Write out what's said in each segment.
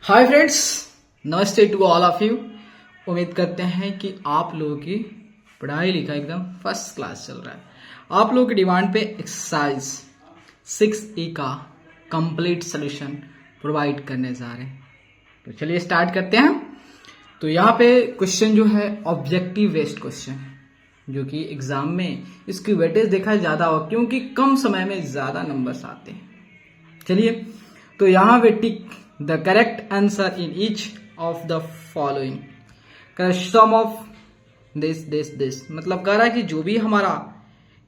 Hi friends, नमस्ते to all of you. उम्मीद करते हैं कि आप लोगों की पढ़ाई लिखाई एकदम फर्स्ट क्लास चल रहा है। आप लोगों की डिमांड पे एक्सरसाइज 6E का कंप्लीट सोल्यूशन प्रोवाइड करने जा रहे हैं। तो चलिए स्टार्ट करते हैं। तो यहाँ पे क्वेश्चन जो है ऑब्जेक्टिव बेस्ड क्वेश्चन, जो कि एग्जाम में इसकी वेटेज देखा ज्यादा हो क्योंकि कम समय में ज्यादा नंबर्स आते हैं। चलिए, तो यहाँ पे tick the correct answer in each of the following. Some of this मतलब कह रहा है कि जो भी हमारा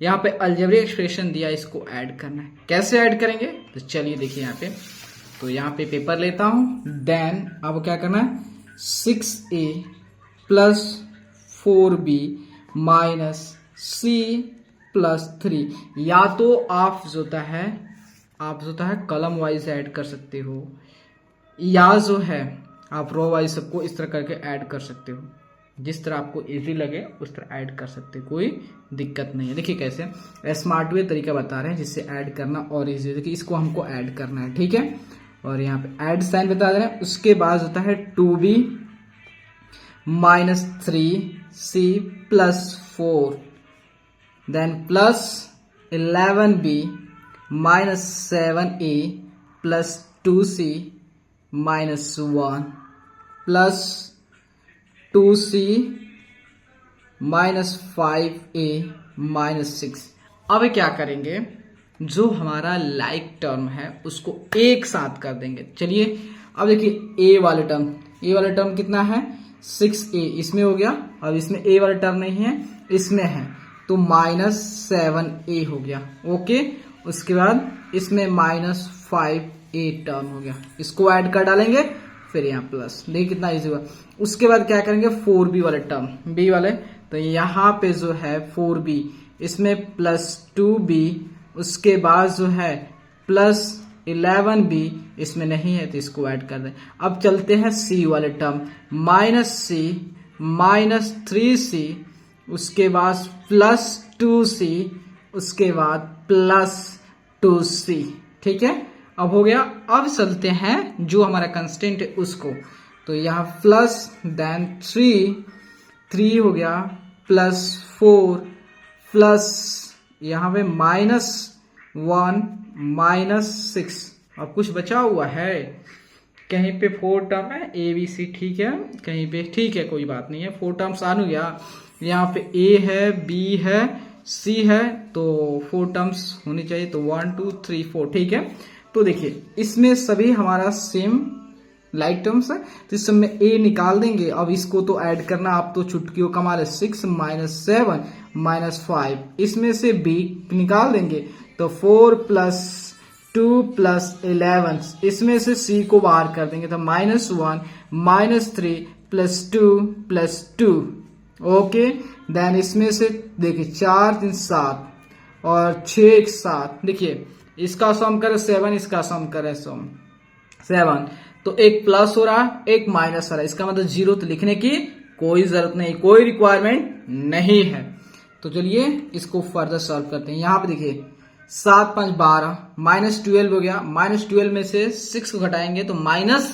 यहाँ पे अलजेब्रिक एक्सप्रेशन दिया इसको ऐड करना है। कैसे ऐड करेंगे तो चलिए देखिए यहाँ पे। तो यहाँ पे पेपर लेता हूं, देन अब क्या करना है 6A plus 4B minus C plus 3। या तो आप जो है कॉलम वाइज ऐड कर सकते हो, या जो है आप रो वाइज सबको इस तरह करके ऐड कर सकते हो। जिस तरह आपको इजी लगे उस तरह ऐड कर सकते हो, कोई दिक्कत नहीं है। देखिए कैसे स्मार्ट वे तरीका बता रहे हैं जिससे ऐड करना और इजी। देखिए इसको हमको ऐड करना है, ठीक है। और यहाँ पे ऐड साइन बता दे रहे हैं। उसके बाद होता है 2B minus 3C plus 4, then plus 11B minus 7A plus 2C minus 1 plus 2C minus 5A minus 6। अब क्या करेंगे, जो हमारा लाइक टर्म है उसको एक साथ कर देंगे। चलिए अब देखिए ए वाले टर्म कितना है 6A, इसमें हो गया। अब इसमें ए वाला टर्म नहीं है, इसमें है, तो माइनस 7A हो गया। ओके, उसके बाद इसमें माइनस 5A टर्म हो गया। इसको ऐड कर डालेंगे, फिर यहाँ प्लस। देखिए कितना इजी हुआ। उसके बाद क्या करेंगे 4B वाले टर्म, बी वाले, तो यहाँ पे जो है 4B, इसमें प्लस 2B, उसके बाद जो है प्लस 11B, इसमें नहीं है तो इसको ऐड कर दें। अब चलते हैं C वाले term, minus C minus 3C, उसके बाद प्लस 2C, उसके बाद प्लस 2C, ठीक है। अब हो गया। अब चलते हैं जो हमारा कंस्टेंट है उसको, तो यहाँ प्लस देन 3 हो गया, प्लस 4 प्लस यहाँ पे माइनस 1 माइनस 6। अब कुछ बचा हुआ है, कहीं पे 4 टर्म है ABC, ठीक है, कहीं पे ठीक है, कोई बात नहीं है। 4 टर्म्स आ गया। यहाँ पे A है, B है, C है, तो 4 टर्म्स होनी चाहिए, तो 1 2 3 4, ठीक है। तो देखिए इसमें सभी हमारा सेम लाइक टर्म्स है, तो इस समय A निकाल देंगे। अब इसको तो ऐड करना आप तो चुटकियों का मारे 6 माइनस 7 माइनस 5, इसमें से B निकाल देंगे तो 4 प्लस 2 प्लस 11, इसमें से C को बाहर कर देंगे तो minus 1 minus 3 plus 2 plus 2। Okay, then इसमें से देखिए 4 3 7 और 6 1 7। देखिए इसका सम करें 7, इसका सम करें 7, तो एक प्लस हो रहा है एक माइनस हो रहा है, इसका मतलब 0, तो लिखने की कोई जरूरत नहीं, कोई रिक्वायरमेंट नहीं है। तो चलिए इसको फर्दर सॉल्व करते हैं। यहाँ पे देखिए 7 5 12 माइनस 12 हो गया। माइनस 12 में से 6 को घटाएंगे तो माइनस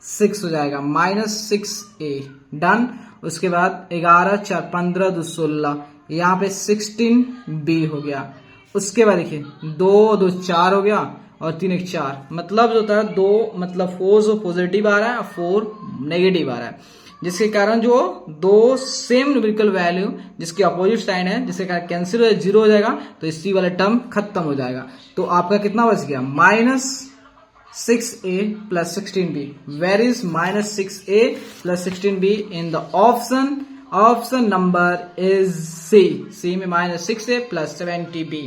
6 हो जाएगा, माइनस 6A, डन। उसके बाद 11 4 15 2 16, यहाँ पे 16B हो गया। उसके बाद देखिए 2 2 4 हो गया और 3 1 4, मतलब जो होता है 2 मतलब 4 जो पॉजिटिव आ रहा है और 4 नेगेटिव आ रहा है, जिसके कारण जो 2 सेम न्यूमेरिकल वैल्यू जिसकी अपोजिट साइन है, जिसके कारण कैंसिल हो 0 हो जाएगा, तो इसी वाला टर्म खत्म हो जाएगा। तो आपका कितना बच गया minus 6A plus 16B। Where is minus 6A plus 16B in the option number is C में माइनस 6A प्लस 70B।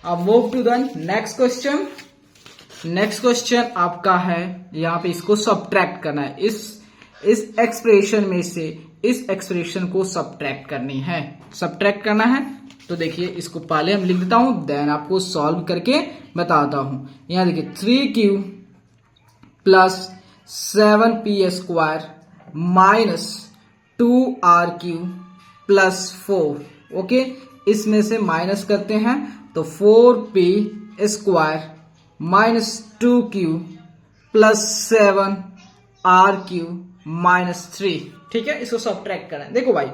अब move to the next question. Next question आपका है, यहाँ पे इसको सब्ट्रैक्ट करना है। इस एक्सप्रेशन में से इस एक्सप्रेशन को सब्ट्रैक्ट करना है। तो देखिए इसको पहले हम लिख देता हूं, देन आपको सॉल्व करके बताता हूं। यहाँ देखिए 3Q plus 7P square minus 2RQ plus 4। Okay, इसमें से माइनस करते हैं तो 4P square minus 2Q plus 7 -3। ठीक है, इसको सब्ट्रैक्ट करना है। देखो भाई,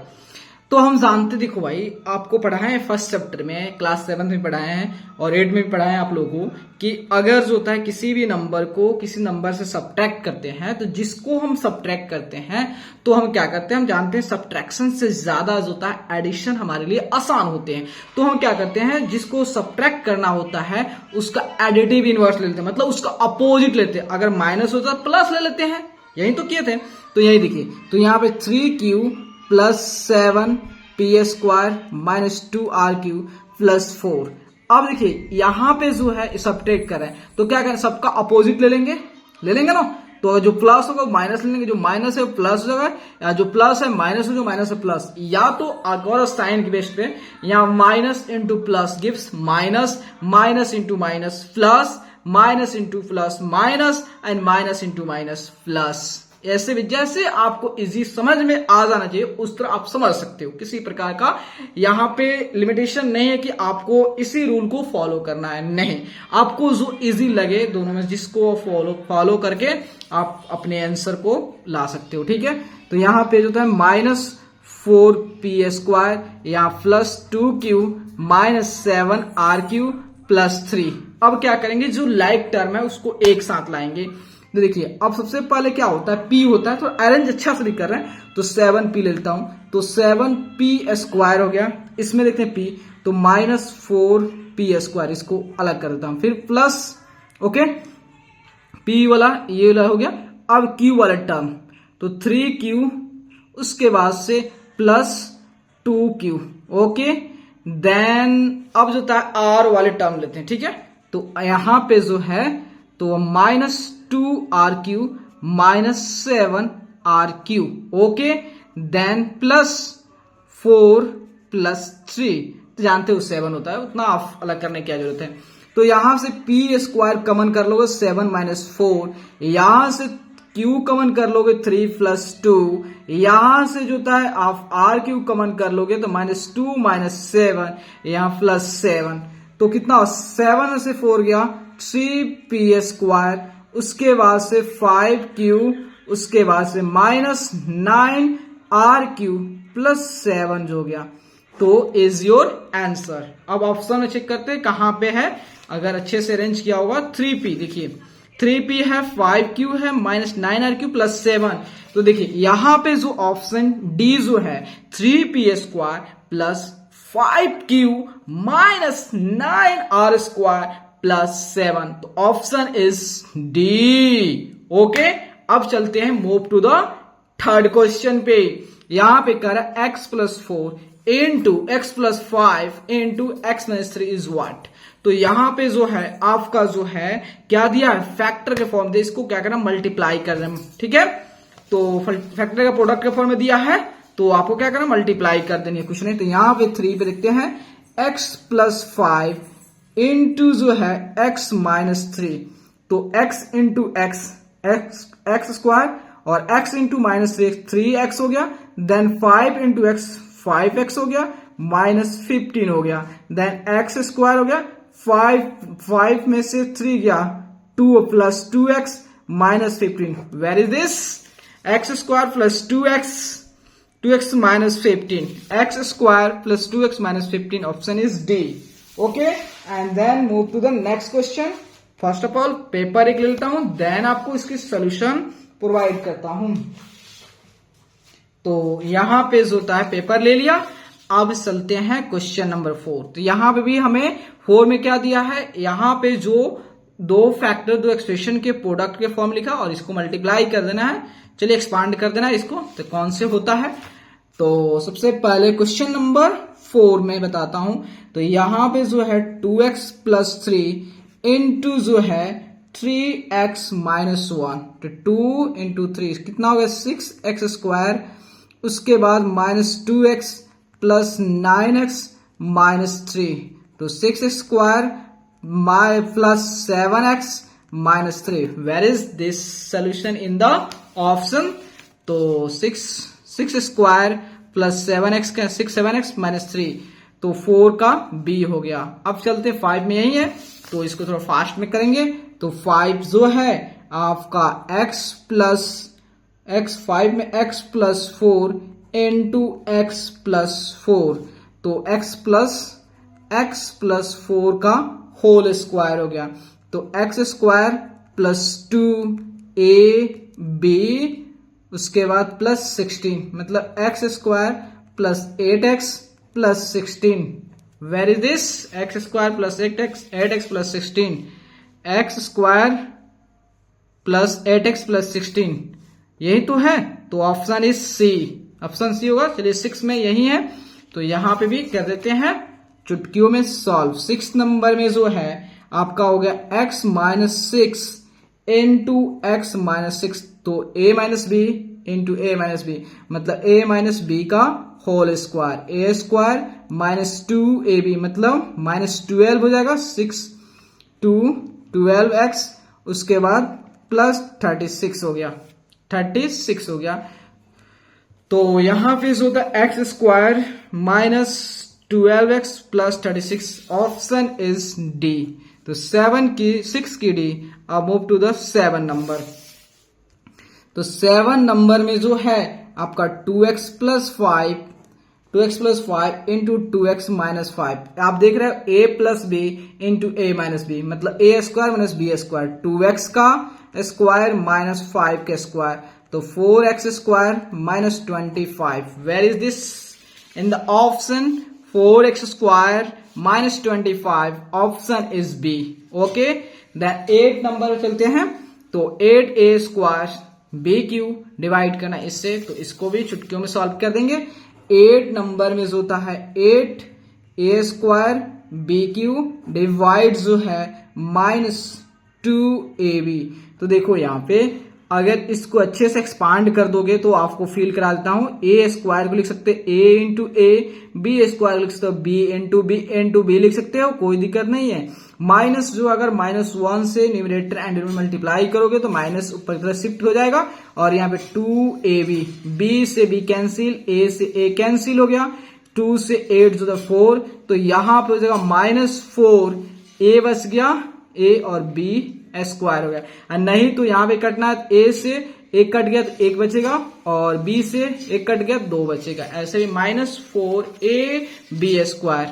तो हम जानते, देखो भाई आपको पढ़ाए हैं फर्स्ट चैप्टर में, क्लास 7 में पढ़ाए हैं और 8 में भी पढ़ाए हैं आप लोगों को कि अगर जो होता है किसी भी नंबर को किसी नंबर से सब्ट्रैक्ट करते हैं, तो जिसको हम सब्ट्रैक्ट करते हैं तो हम क्या करते हैं, हम जानते हैं सब्ट्रैक्शन से ज्यादा जो होता है एडिशन हमारे लिए आसान होते हैं। तो हम क्या करते हैं, जिसको सब्ट्रैक्ट करना होता है उसका एडिटिव इनवर्स ले लेते हैं, मतलब उसका अपोजिट लेते हैं। अगर माइनस होता है प्लस ले लेते हैं, यही तो किए थे। तो यही देखिए, तो यहाँ पे 3q plus 7p² minus 2rq plus 4। अब देखिए यहाँ पे जो है सब्ट्रैक्ट कर रहे हैं, तो क्या करें, सबका अपोजिट ले लेंगे ना। तो जो प्लस होगा माइनस ले लेंगे, जो माइनस है प्लस हो जाएगा, या जो प्लस है माइनस हो, जो माइनस है प्लस। या तो अगर साइन के बेस पे यहाँ minus into plus gives minus, minus into minus plus, minus into plus minus, and minus into minus plus. ऐसे भी जैसे आपको इजी समझ में आ जाना चाहिए उस तरह आप समझ सकते हो। किसी प्रकार का यहाँ पे लिमिटेशन नहीं है कि आपको इसी रूल को फॉलो करना है, नहीं, आपको जो इजी लगे दोनों में जिसको फॉलो करके आप अपने आंसर को ला सकते हो। ठीक है, तो यहाँ पे जो है -4p² या plus 2q minus 7rq plus 3। अब क्या करेंगे, जो लाइक टर्म है उसको एक साथ लाएंगे। तो देखिए, अब सबसे पहले क्या होता है, p होता है, तो अरेंज अच्छा से नहीं कर रहे हैं, तो 7p ले लेता हूं, तो 7p² हो गया। इसमें देखते हैं p, तो -4p², इसको अलग कर देता हूं, फिर प्लस, ओके, p वाला ये वाला हो गया। अब q वाला टर्म, तो 3q, उसके बाद से प्लस 2q, ओके। देन अब जो होता है r वाले टर्म लेते हैं। ठीक है, तो यहां पे जो है तो -2rq minus 7rq, okay. Then plus 4 plus 3, तो जानते हो 7 होता है, उतना आप अलग करने की क्या जरूरत है। तो यहां से p² कॉमन कर लोगे 7 माइनस 4, यहां से q कॉमन कर लोगे 3 प्लस 2, यहां से जो होता है आप rq कॉमन कर लोगे तो -2 माइनस 7, यहां प्लस 7, तो कितना 7 में से 4 गया 3p², उसके बाद से 5q, उसके बाद से -9rq प्लस 7 जो हो गया, तो इज योर आंसर। अब ऑप्शन में चेक करते हैं कहां पे है, अगर अच्छे से अरेंज किया होगा 3p, देखिए 3p है, 5q है, -9rq प्लस 7। तो देखिए यहां पे जो ऑप्शन डी जो है 3p² plus 5q minus 9r² plus 7, तो ऑप्शन इज डी, ओके। अब चलते हैं move to the third question पे। यहां पे कह रहा है x plus 4 into X plus 5 into X minus 3 is what. तो यहां पे जो है आपका जो है क्या दिया है, फैक्टर के फॉर्म दे, इसको क्या करना, मल्टीप्लाई कर रहे हैं। ठीक है, तो फैक्टर का प्रोडक्ट के फॉर्म में दिया है, तो आपको क्या करना, मल्टीप्लाई कर देनी है, कुछ नहीं। तो यहां पे 3 पे देखते हैं x प्लस 5 इंटू जो है x माइनस 3, तो x इंटू x² और x इंटू माइनस 3x हो गया। देन 5 इंटू x 5x हो गया, -15 हो गया। देन x² हो गया, 5 में से 3 गया 2 plus 2x minus 15। Where is this, x² plus 2x minus 15, x² plus 2x minus 15, option is D, okay. And then move to the next question. First of all paper एक ले लेता हूं, then आपको इसकी सोल्यूशन प्रोवाइड करता हूं। तो यहां पे जो होता है पेपर ले लिया। अब चलते हैं क्वेश्चन नंबर 4। तो यहां पे भी हमें 4 में क्या दिया है, यहां पे जो दो एक्सप्रेशन के प्रोडक्ट के फॉर्म लिखा और इसको मल्टीप्लाई कर देना है। चलिए एक्सपांड कर देना है इसको, तो कौन से होता है। तो सबसे पहले क्वेश्चन नंबर 4 में बताता हूं। तो यहां पे जो है 2x प्लस 3 इंटू जो है 3x माइनस 1, तो 2 इंटू 3 कितना होगा 6x², उसके बाद -2x प्लस 9x माइनस 3, तो 6x² plus 7x minus 3। Where is this solution in the option. तो 6² प्लस 7x का 7x माइनस 3, तो 4 का B हो गया। अब चलते 5 में यही है, तो इसको थोड़ा फास्ट में करेंगे। तो 5 जो है आपका x प्लस x 5 में x plus 4 into X plus 4, तो x प्लस 4 का होल स्क्वायर हो गया। तो एक्स स्क्वायर प्लस 2ab, उसके बाद प्लस 16, मतलब X square plus 8x plus 16। Where is this? X square plus 8x plus 16, X square plus 8x plus 16, यही तो है। तो option is C, option C होगा। चलिए 6 में यही है, तो यहां पे भी कर देते हैं चुटकियों में सॉल्व। 6 नंबर में जो है आपका हो गया x minus 6 into X minus 6, तो a minus B into A minus B, मतलब a माइनस बी का whole square, A square minus 2ab, मतलब माइनस 12 हो जाएगा, 6 2 12x, उसके बाद प्लस 36 हो गया, 36 हो गया। तो यहां पे जो होता है X square minus 12x plus 36, option is D. तो 6 की डी। अब मूव टू द 7 नंबर। तो 7 नंबर में जो है आपका 2x plus 5 into 2x minus 5, आप देख रहे हो a plus B into A minus B, मतलब A square minus B square, 2x का स्क्वायर माइनस 5 का स्क्वायर, तो 4x square minus 25। Where is this? In the option 4x square minus 25, option is B. Okay, then 8 number चलते हैं। तो 8a square B Q divide करना इससे, तो इसको भी चुटकियों में सॉल्व कर देंगे। 8 नंबर में जो होता है 8a square B Q divide जो है माइनस 2ab। तो देखो यहां पे अगर इसको अच्छे से एक्सपांड कर दोगे तो आपको फील करा देता हूं, ए स्क्वायर को लिख सकते हैं a into A, B square लिख सकते हो b इंटू बी लिख सकते हो, कोई दिक्कत नहीं है। माइनस जो अगर -1 से न्यूमरेटर एंड डिनोमिनेटर मल्टीप्लाई करोगे तो माइनस ऊपर की तरफ शिफ्ट हो जाएगा, और यहाँ पे 2ab, b से b कैंसिल, a से a कैंसिल हो गया, 2 से 8 जो 4, तो यहां पे हो जाएगा -4, a बच गया, a और b स्क्वायर हो गया, और नहीं तो यहां पे कटना है, a से एक कट गया तो एक बचेगा, और b से एक कट गया 2 बचेगा, ऐसे भी -4ab square,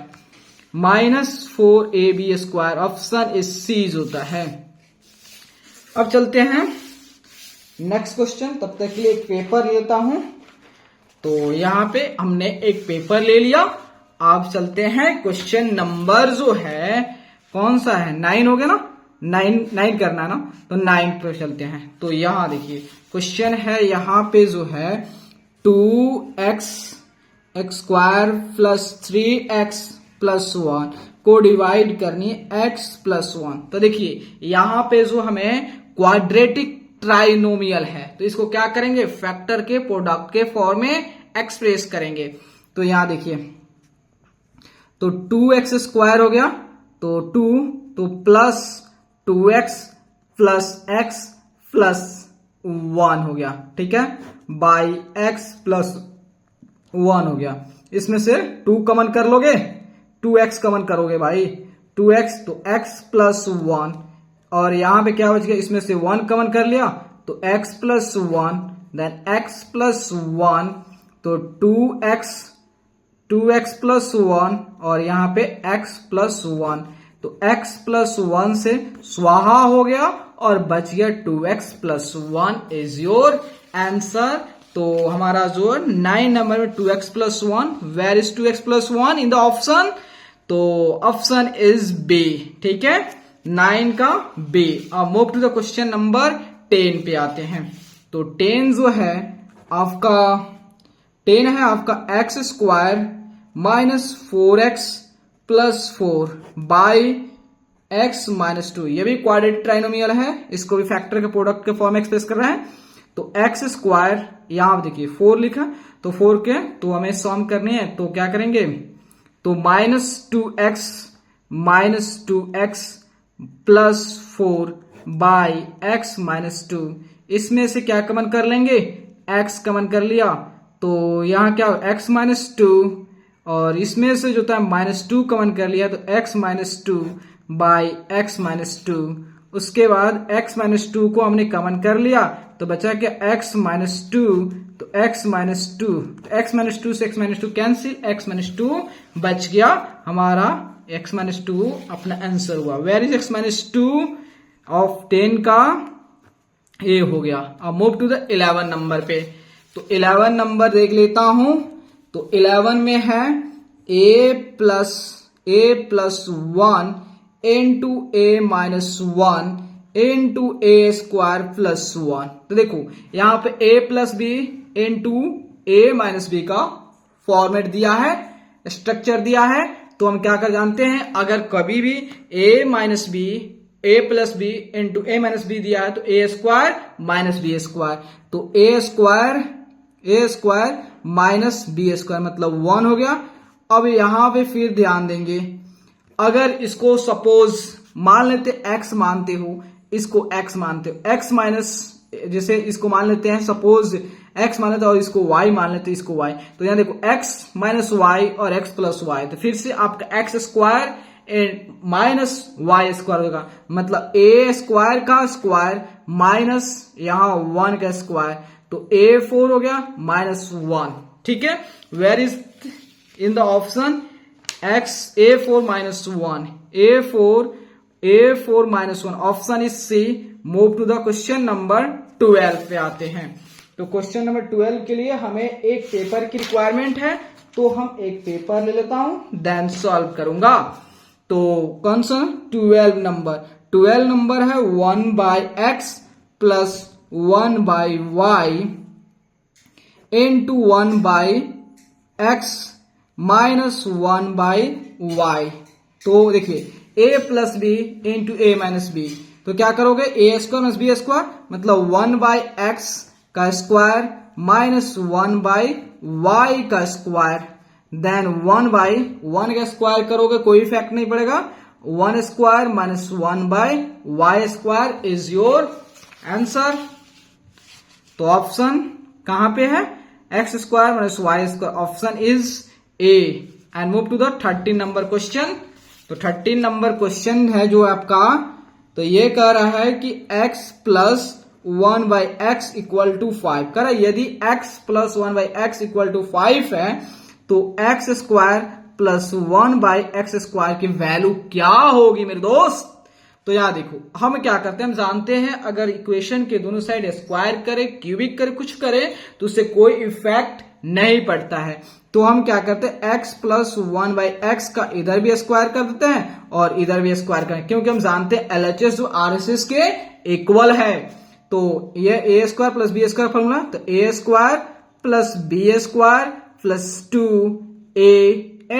-4ab square, option is C होता है। अब चलते हैं नेक्स्ट क्वेश्चन, तब तक के लिए एक पेपर लेता हूं। तो यहां पे हमने एक पेपर ले लिया, अब चलते हैं क्वेश्चन नंबर जो है कौन सा है, 9 हो गया ना, 9 करना है ना, तो 9 पे चलते हैं। तो यहां देखिए क्वेश्चन है, यहां पे जो है 2x square plus 3x plus 1 को डिवाइड करनी है x प्लस 1। तो देखिए यहां पे जो हमें क्वाड्रेटिक ट्राइनोमियल है, तो इसको क्या करेंगे, फैक्टर के प्रोडक्ट के फॉर्म में एक्सप्रेस करेंगे। तो यहां देखिए, तो 2x स्क्वायर हो गया, तो 2, तो plus 2x plus x plus 1 हो गया, ठीक है, बाई x प्लस 1 हो गया। इसमें से 2 कमन कर लोगे, 2x कमन करोगे भाई, 2x, तो x प्लस 1, और यहां पे क्या बच गया, इसमें से 1 कमन कर लिया, तो x plus 1, then x plus 1, तो 2x प्लस 1, और यहां पे x प्लस 1, तो x प्लस 1 से स्वाहा हो गया और बच गया 2x plus 1 is your answer. तो हमारा जो 9 नंबर में 2x plus 1, where is 2x plus 1 in the option, तो ऑप्शन इज बी, ठीक है, 9 का बी। अब move to the question number 10 पे आते हैं। तो 10 जो है आपका, 10 है आपका x square minus 4x plus 4 by x minus 2, ये भी क्वाड्रेटिक ट्राइनोमियल है, इसको भी फैक्टर के प्रोडक्ट के फॉर्म में एक्सप्रेस कर रहे हैं। तो एक्स स्क्वायर, यहां देखिए 4 लिखा, तो 4 के तो हमें सॉम करनी है, तो क्या करेंगे, तो -2x plus 4 by x minus 2, इसमें से क्या कमन कर लेंगे, x कमन कर लिया, तो यहां क्या हो x माइनस 2, और इसमें से जो था -2 कमन कर लिया, तो x minus 2 by x minus 2, उसके बाद x माइनस टू को हमने कॉमन कर लिया तो बचा क्या x माइनस टू, तो x माइनस टू, तो x माइनस टू से x minus two cancel, x minus two बच गया हमारा, x माइनस टू अपना आंसर हुआ। Where is x minus two of 10 का ए हो गया। अब मूव टू द 11 नंबर पे, तो 11 नंबर देख लेता हूं, तो 11 में है a plus 1 into a minus 1 into A square plus 1। तो देखो यहां पे a plus B into A minus B का फॉर्मेट दिया है, स्ट्रक्चर दिया है। तो हम क्या कर जानते हैं, अगर कभी भी a minus B, a plus B into A minus B दिया है तो A square minus B square, तो A square minus B square मतलब 1 हो गया। अब यहां पे फिर ध्यान देंगे, अगर इसको सपोज मान लेते x मानते हो, इसको x मानते हो, x माइनस, जैसे इसको मान लेते हैं सपोज x मान लेते और इसको y मान लेते, इसको y, तो यहां देखो x माइनस वाई और x प्लस वाई, तो फिर से आपका x square minus Y square होगा, मतलब a स्क्वायर का स्क्वायर माइनस यहां 1 का स्क्वायर, तो a4 हो गया माइनस 1। ठीक है, where is in the option x a4 minus 1, a4 minus 1, option is C. Move to the question number 12 पे आते हैं। तो क्वेश्चन नंबर 12 के लिए हमें एक पेपर की रिक्वायरमेंट है, तो हम एक पेपर ले लेता हूं देन सॉल्व करूंगा। तो कौन सा 12 नंबर है 1 by X plus 1 by Y into 1 by X minus 1 by Y. तो देखिए a plus B into A minus B, तो क्या करोगे, A square minus B square मतलब 1 बाई एक्स का स्क्वायर माइनस 1 बाई वाई का स्क्वायर, देन 1 बाई 1 का square करोगे कोई इफेक्ट नहीं पड़ेगा, 1 square minus 1 by Y square is your answer. तो ऑप्शन कहां पे है, X square minus Y square, option is A. And move to the 13 number question. तो 13 नंबर क्वेश्चन है जो आपका, तो ये कह रहा है कि x plus 1 by X equal to 5 कह रहा है, यदि x plus 1 by X equal to 5 है तो X square plus 1 by X square की वैल्यू क्या होगी मेरे दोस्त। तो यहां देखो हम क्या करते हैं, हम जानते हैं अगर इक्वेशन के दोनों साइड स्क्वायर करे, क्यूबिक करे, कुछ करे तो उससे कोई इफेक्ट नहीं पड़ता है। तो हम क्या करते हैं, x प्लस 1 बाई एक्स का इधर भी स्क्वायर कर देते हैं और इधर भी स्क्वायर करें, क्योंकि हम जानते हैं LHS जो RHS के इक्वल है। तो ये A square plus B square formula, तो A square plus B square plus 2a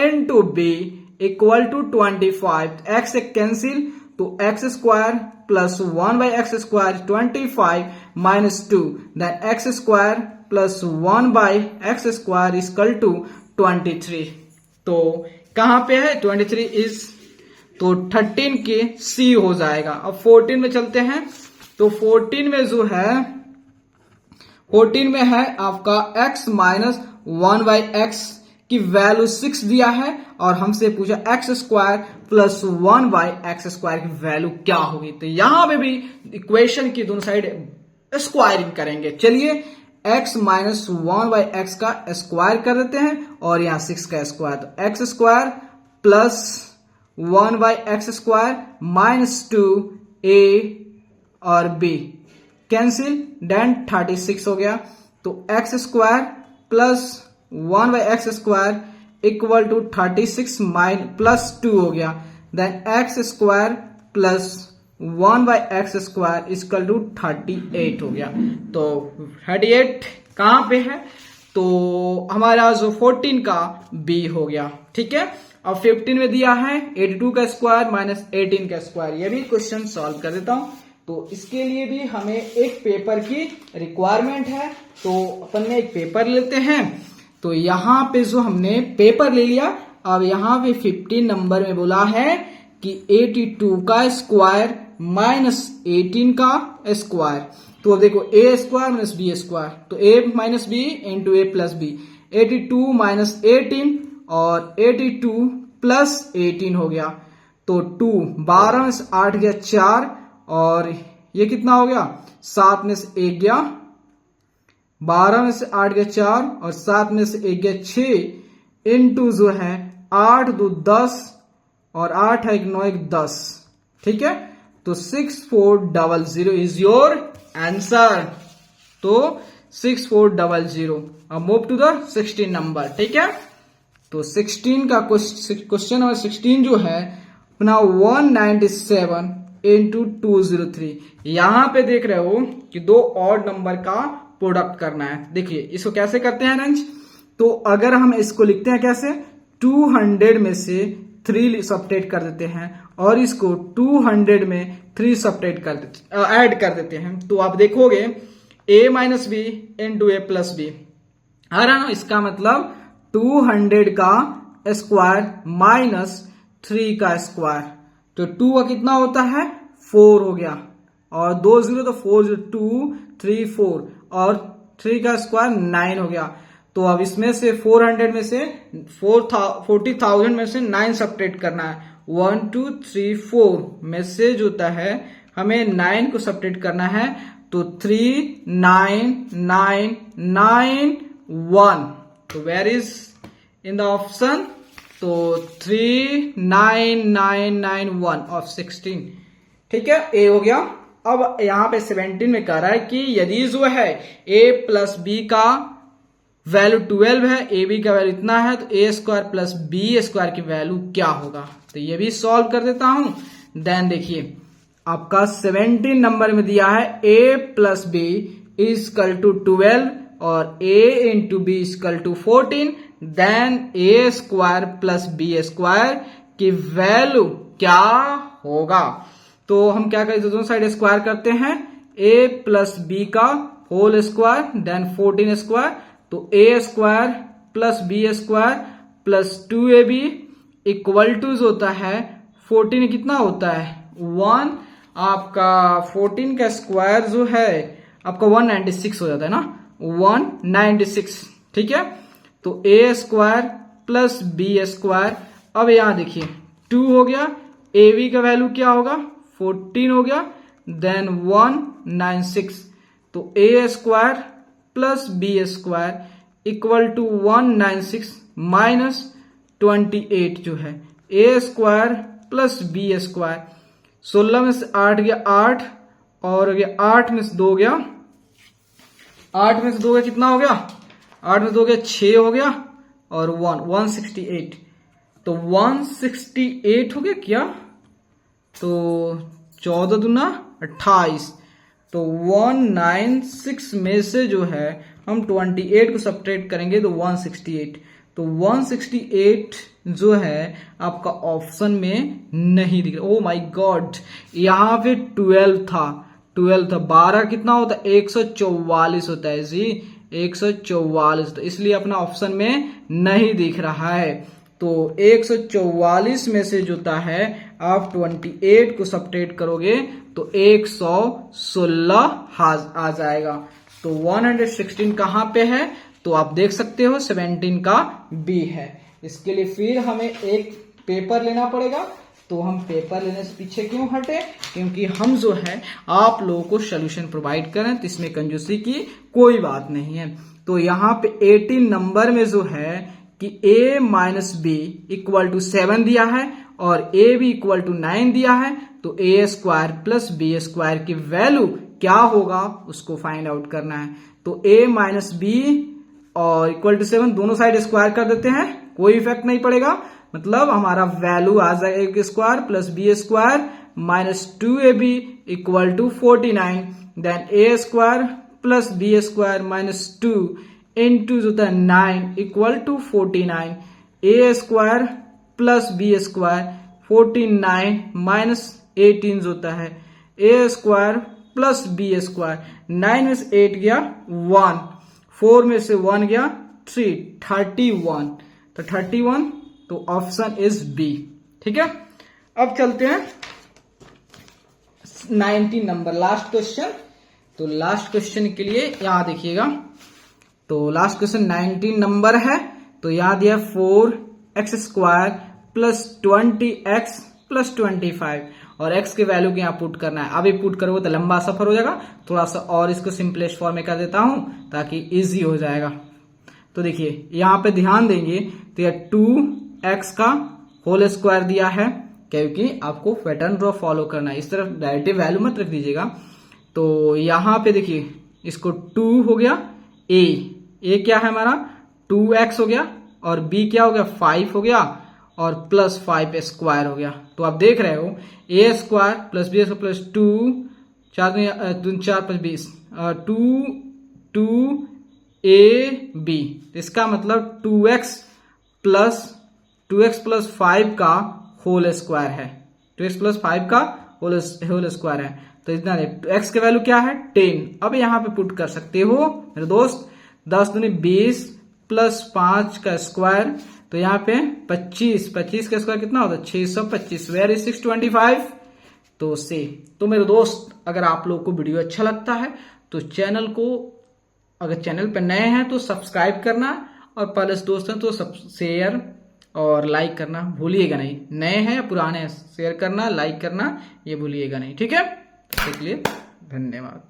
into B equal to 25, X से कैंसिल, तो X square plus 1 by X square 25 minus 2, then X square plus 1 by X square equal to 23। तो कहां पे है 23 is, तो 13 के सी हो जाएगा। अब 14 में चलते हैं। तो 14 में जो है, 14 में है आपका x माइनस 1 बाई एक्स की वैल्यू 6 दिया है और हमसे पूछा x square plus 1 by X square की वैल्यू क्या होगी। तो यहां पे भी इक्वेशन की दोनों साइड स्क्वायरिंग करेंगे। चलिए x माइनस 1 बाई एक्स का स्क्वायर कर देते हैं और यहां 6 का स्क्वायर, तो X square plus 1 by X square minus 2a और b कैंसिल, देन 36 हो गया। तो X square plus 1 by X square equal to 36 plus 2 हो गया, then X square plus 1 by X square equal to 38 हो गया। तो 38 कहां पे है, तो हमारा जो 14 का बी हो गया। ठीक है, अब 15 में दिया है 82 का स्क्वायर माइनस 18 का स्क्वायर, ये भी क्वेश्चन सॉल्व कर देता हूं। तो इसके लिए भी हमें एक पेपर की रिक्वायरमेंट है, तो अपन ने एक पेपर लेते हैं। तो यहां पे जो हमने पेपर ले लिया, अब यहां पे 15 नंबर में बोला है कि 82 का स्क्वायर माइनस 18 का स्क्वायर। तो अब देखो ए स्क्वायर माइनस बी स्क्वायर, तो ए minus B into A plus B, 82 minus 18 और 82 प्लस 18 हो गया। तो 2 12 में से 8 गया 4 और ये कितना हो गया, 7 में से 1 गया, 12 में से 8 गया 4 और 7 में से 1 गया 6 इंटू जो है 8 2 10 और 8 है 1 9 1 10। ठीक है, तो 6400 इज योर आंसर। तो 6400। अब मूव टू द 16 नंबर। ठीक है, तो 16 का क्वेश्चन नंबर 16 जो है अपना 197 इंटू 203। यहां पे देख रहे हो कि दो ऑड नंबर का प्रोडक्ट करना है। देखिए इसको कैसे करते हैं रंज, तो अगर हम इसको लिखते हैं कैसे, 200 में से 3 सब्ट्रैक्ट कर देते हैं और इसको 200 में 3 सब्ट्रैक्ट कर देते ऐड कर देते हैं, तो आप देखोगे a minus B into A plus B आ रहा ना। इसका मतलब 200 का स्क्वायर माइनस 3 का स्क्वायर, तो 2 का कितना होता है 4 हो गया और 2 0 तो 4 0 2 3 4 और 3 का स्क्वायर 9 हो गया। तो अब इसमें से 400 में से 40,000 में से 9 सब्ट्रैक्ट करना है। 1 2 3 4 में से जो होता है हमें 9 को सब्ट्रैक्ट करना है, तो 3 9 9 9 1, तो where is in the option, तो 3 9 9 9 1 ऑफ 16। ठीक है, ए हो गया। अब यहां पे 17 में कह रहा है कि यदि जो है a प्लस बी का वैल्यू 12 है, ए बी का वैल्यू इतना है, तो A square plus B square की वैल्यू क्या होगा। तो ये भी सॉल्व कर देता हूं। देन देखिए आपका 17 नंबर में दिया है a plus B equal to 12 और a into B equal to 14। Then A square plus B square की वैल्यू क्या होगा। तो हम क्या करें, दोनों साइड स्क्वायर करते हैं, a प्लस बी का होल स्क्वायर देन 14 स्क्वायर, तो a square plus B square plus 2ab equal to जो होता है 14 कितना होता है 1, आपका 14 का स्क्वायर जो है आपका 196 हो जाता है ना, 196। ठीक है, तो a square plus B square. अब यहां देखिए 2 हो गया, ए बी का वैल्यू क्या होगा 14 हो गया, देन 196, तो a square plus B square equal to 196 minus 28 जो है a square plus B square. 16 में से 8 गया 8 और गया 8 में से 2 गया, 8 में से 2 गया कितना हो गया, 8 में से 2 गया 6 हो गया और 168, तो 168 हो गया क्या, तो 14 दूना 28, तो 196 में से जो है हम 28 को सब्ट्रैक्ट करेंगे तो 168, तो 168 जो है आपका ऑप्शन में नहीं दिख रहा। ओ माय गॉड, यहां पे 12 था, 12 कितना होता है 144 होता है जी, 144, तो इसलिए अपना ऑप्शन में नहीं दिख रहा है। तो 144 में से जो होता है आप 28 को सब्ट्रैक्ट करोगे तो 116 आ जाएगा। तो 116 कहां पे है, तो आप देख सकते हो 17 का बी है। इसके लिए फिर हमें एक पेपर लेना पड़ेगा, तो हम पेपर लेने से पीछे क्यों हटे, क्योंकि हम जो है आप लोगों को सोल्यूशन प्रोवाइड करें, तो इसमें कंजूसी की कोई बात नहीं है। तो यहाँ पे 18 नंबर में जो है कि a minus B equal to 7 दिया है और a भी इक्वल टू 9 दिया है, तो a square plus B square की वैल्यू क्या होगा उसको फाइंड आउट करना है। तो a माइनस बी और इक्वल टू 7 दोनों साइड स्क्वायर कर देते हैं, कोई इफेक्ट नहीं पड़ेगा, मतलब हमारा वैल्यू आ जाएगा a square plus B square minus 2ab equal to 49, then a square plus B square minus 2 into जो होता है 9 equal to 49, a square plus B square 49 minus 18 जो होता है a square plus B square, 9 में से 8 गया 1, 4 में से 1 गया 3, 31, तो 31, तो ऑप्शन इज बी। ठीक है, अब चलते हैं 19 नंबर लास्ट क्वेश्चन। तो लास्ट क्वेश्चन के लिए यहां देखिएगा, तो लास्ट क्वेश्चन 19 नंबर है, तो यहां दिया 4x square plus 20x plus 25 और x के वैल्यू के यहाँ पुट करना है। अभी पुट करोगे तो लंबा सफर हो जाएगा, थोड़ा सा और इसको सिंपलेस्ट फॉर्म में कर देता हूं ताकि इजी हो जाएगा। तो देखिए यहाँ पे ध्यान देंगे तो ये 2x का होल स्क्वायर दिया है, क्योंकि आपको पैटर्न ड्रॉ फॉलो करना है, इस तरफ डायरेक्टिव वैल्यू मत रख दीजिएगा। तो यहाँ पे देखिए इसको 2 हो गया, ए क्या है हमारा 2x हो गया, और b क्या हो गया 5 हो गया, और प्लस 5 स्क्वायर हो गया। तो आप देख रहे हो A square plus B square plus 2 4 5 20 2 A B, इसका मतलब 2x प्लस 5 का होल स्क्वायर है, 2x प्लस 5 का होल स्क्वायर है। तो इतना x के वैल्यू क्या है 10। अब यहाँ पे पुट कर सकते हो मेरे दोस्त 10 दूनी 20 प्लस 5 का स्क्वायर, तो यहाँ पे 25 का स्क्वायर कितना होता है 625, वेयर इज 625। तो से तो मेरे दोस्त अगर आप लोग को वीडियो अच्छा लगता है तो चैनल को, अगर चैनल पर नए हैं तो सब्सक्राइब करना, और पहले से दोस्त हैं तो सब शेयर और लाइक करना भूलिएगा नहीं। नए हैं या पुराने हैं, शेयर करना लाइक करना ये भूलिएगा नहीं, ठीक है। इसके लिए धन्यवाद।